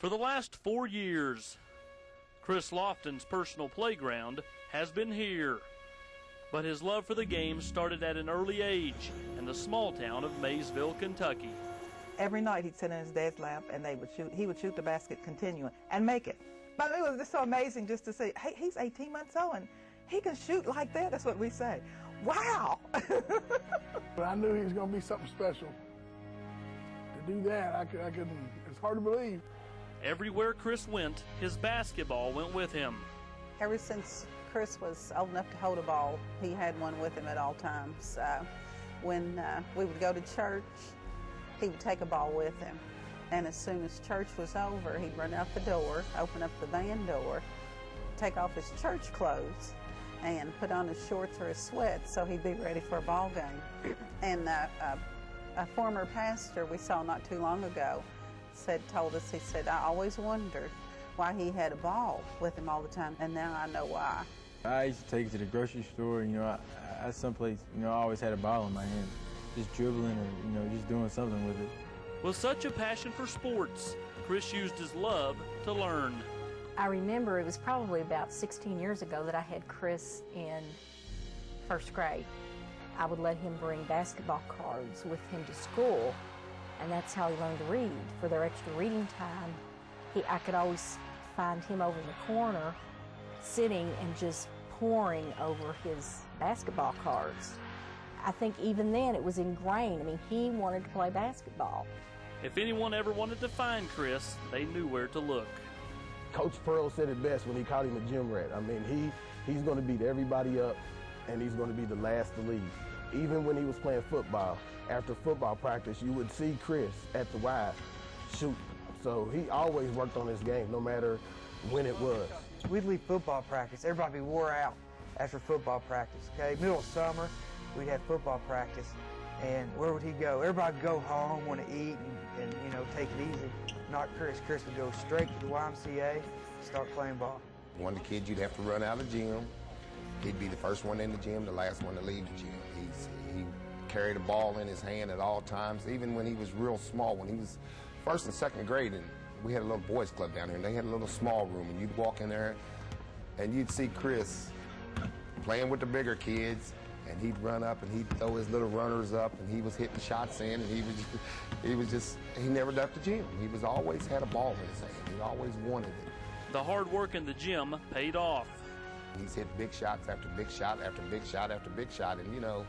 For the last 4 years, Chris Lofton's personal playground has been here. But his love for the game started at an early age in the small town of Maysville, Kentucky. Every night he'd sit in his dad's lap and he would shoot the basket continuing and make it. But it was just so amazing just to see, hey, he's 18 months old and he can shoot like that. That's what we say. Wow! But I knew he was going to be something special. To do that, I couldn't, it's hard to believe. Everywhere Chris went, his basketball went with him. Ever since Chris was old enough to hold a ball, he had one with him at all times. When we would go to church, he would take a ball with him. And as soon as church was over, he'd run out the door, open up the van door, take off his church clothes, and put on his shorts or his sweats so he'd be ready for a ball game. And a former pastor we saw not too long ago told us, he said, I always wondered why he had a ball with him all the time, and now I know why. I used to take it to the grocery store, at some place, I always had a ball in my hand, just dribbling or, just doing something with it. With such a passion for sports, Chris used his love to learn. I remember it was probably about 16 years ago that I had Chris in first grade. I would let him bring basketball cards with him to school, and that's how he learned to read. For their extra reading time, I could always find him over in the corner sitting and just poring over his basketball cards. I think even then it was ingrained. I mean, he wanted to play basketball. If anyone ever wanted to find Chris, they knew where to look. Coach Pearl said it best when he called him a gym rat. I mean, he's going to beat everybody up, and he's going to be the last to leave. Even when he was playing football, after football practice, you would see Chris at the Y shooting. So he always worked on his game, no matter when it was. We'd leave football practice. Everybody would be wore out after football practice, okay? Middle of summer, we'd have football practice, and where would he go? Everybody would go home, want to eat, and take it easy. Not Chris. Chris would go straight to the YMCA, start playing ball. One of the kids you'd have to run out of the gym. He'd be the first one in the gym, the last one to leave the gym. He carried a ball in his hand at all times, even when he was real small. When he was first and second grade, and we had a little boys club down here, and they had a little small room, and you'd walk in there, and you'd see Chris playing with the bigger kids, and he'd run up, and he'd throw his little runners up, and he was hitting shots in, and he never left the gym. He was always had a ball in his hand. He always wanted it. The hard work in the gym paid off. He's hit big shots after big shot after big shot after big shot, and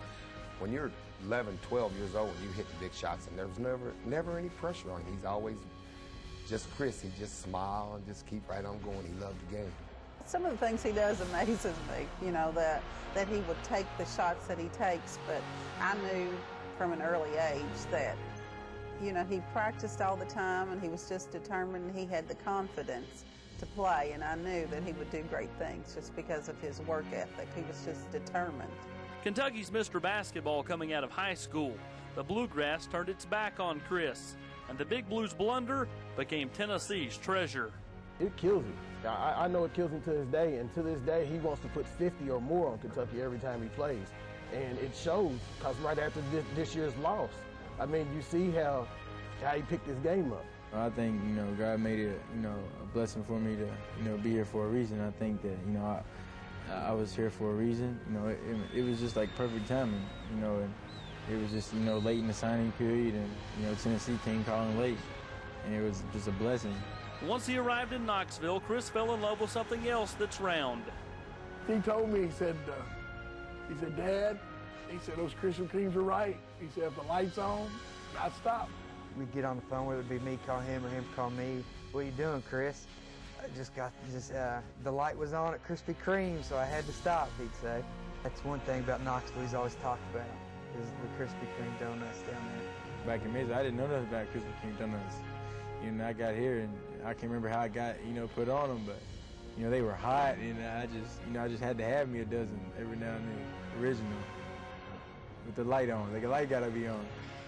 when you're 11, 12 years old, you hit the big shots, and there's never any pressure on him. He's always just Chris. He just smile and just keep right on going. He loved the game. Some of the things he does amazes me, that he would take the shots that he takes, but I knew from an early age that, he practiced all the time, and he was just determined, and he had the confidence to play, and I knew that he would do great things just because of his work ethic. He was just determined. Kentucky's Mr. Basketball coming out of high school. The Bluegrass turned its back on Chris, and the Big Blues blunder became Tennessee's treasure. It kills him. I know it kills him to this day, and to this day he wants to put 50 or more on Kentucky every time he plays. And it shows, because right after this year's loss, I mean, you see how he picked his game up. I think, God made it, a blessing for me to, be here for a reason. I think that, I was here for a reason. It was just like perfect timing, and it was just, late in the signing period, and, Tennessee came calling late, and it was just a blessing. Once he arrived in Knoxville, Chris fell in love with something else that's round. He told me, he said, Dad, those Krispy Kremes are right. He said, if the light's on, I stop. We'd get on the phone, whether it be me call him or him call me. What are you doing, Chris? I just got the light was on at Krispy Kreme, so I had to stop, he'd say. That's one thing about Knoxville he's always talked about, is the Krispy Kreme donuts down there. Back in Maysville, I didn't know nothing about Krispy Kreme donuts. I got here, and I can't remember how I got, put on them, but, they were hot, and I just had to have me a dozen every now and then, original, with the light on. Like, the light gotta be on.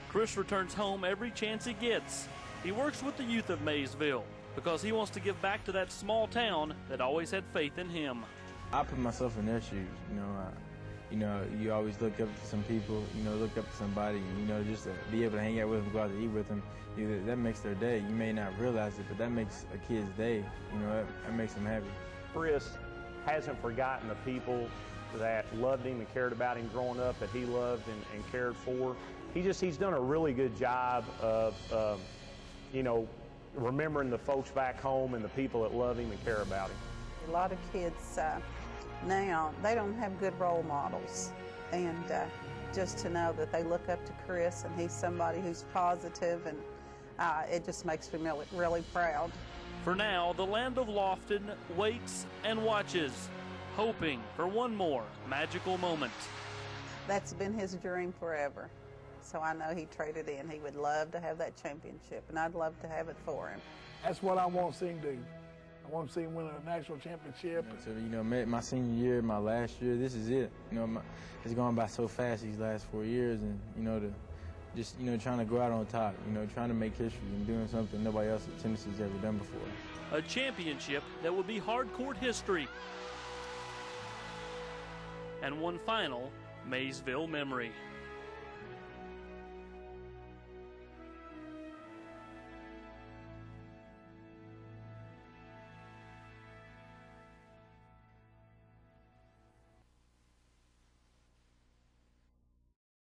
Chris returns home every chance he gets. He works with the youth of Maysville because he wants to give back to that small town that always had faith in him. I put myself in their shoes, you know, you always look up to some people, you know, look up to somebody, you know, just to be able to hang out with them, go out to eat with them, that makes their day. You may not realize it, but that makes a kid's day, you know, that makes them happy. Chris hasn't forgotten the people that loved him and cared about him growing up, that he loved and cared for. He's done a really good job of, you know, remembering the folks back home and the people that love him and care about him. A lot of kids now, they don't have good role models, and just to know that they look up to Chris and he's somebody who's positive, and it just makes me really, really proud. For now, the land of Lofton waits and watches, hoping for one more magical moment. That's been his dream forever. So I know he traded in. He would love to have that championship, and I'd love to have it for him. That's what I want to see him do. I want to see him win a national championship. So, you know, my senior year, my last year, this is it. You know, it's gone by so fast these last 4 years, and, you know, just, you know, trying to go out on top, you know, trying to make history and doing something nobody else at Tennessee's ever done before. A championship that will be hard-court history. And one final Maysville memory.